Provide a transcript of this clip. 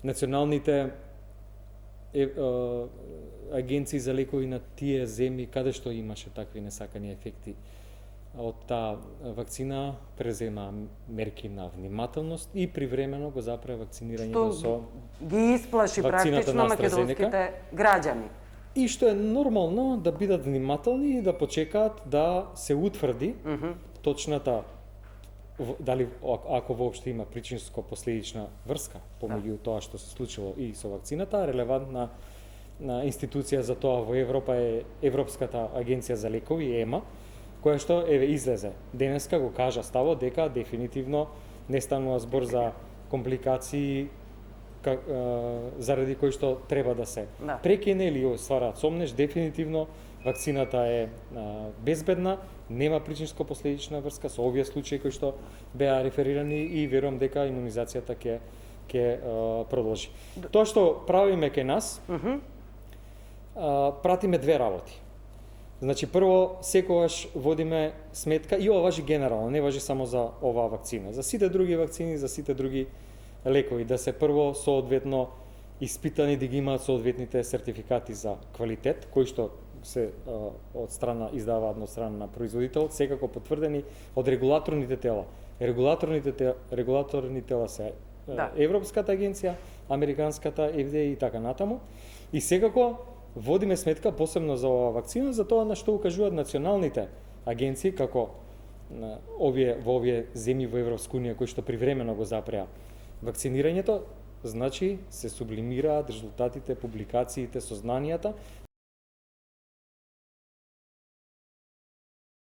националните агенции за лекови на тие земји каде што имаше такви несакани ефекти од таа вакцина презема мерки на внимателност и привремено го запре вакцинирањето со ги исплаши практично македонските граѓани. И што е нормално да бидат внимателни и да почекаат да се утврди точната дали ако воопшто има причинско-последична врска помеѓу тоа што се случило и со вакцината, релевантна на институција за тоа во Европа е Европската агенција за лекови, ЕМА, која што излезе денеска го кажа ставо дека дефинитивно не станува збор за компликации заради кои што треба да се прекине или ствараат сомнеш. Дефинитивно вакцината е безбедна, нема причинско-последична врска со овие случаи кои што беа реферирани и верувам дека имунизацијата ќе продолжи. Тоа што правиме кај нас, пратиме две работи. Значи, прво, секогаш водиме сметка, и ова важи генерално, не важи само за оваа вакцина. За сите други вакцини, за сите други лекови, да се прво соодветно испитани, да ги имаат соодветните сертификати за квалитет, кои што се од страна издаваат од страна на производителот, секако потврдени од регулаторните тела. Регулаторни тела се Европската агенција, Американската FDA и така натаму. И секако водиме сметка посебно за оваа вакцина, за тоа на што укажуваат националните агенции, како во овие земји во Европска унија кои што привремено го запреа вакцинирањето, значи се сублимираат резултатите, публикациите, сознанијата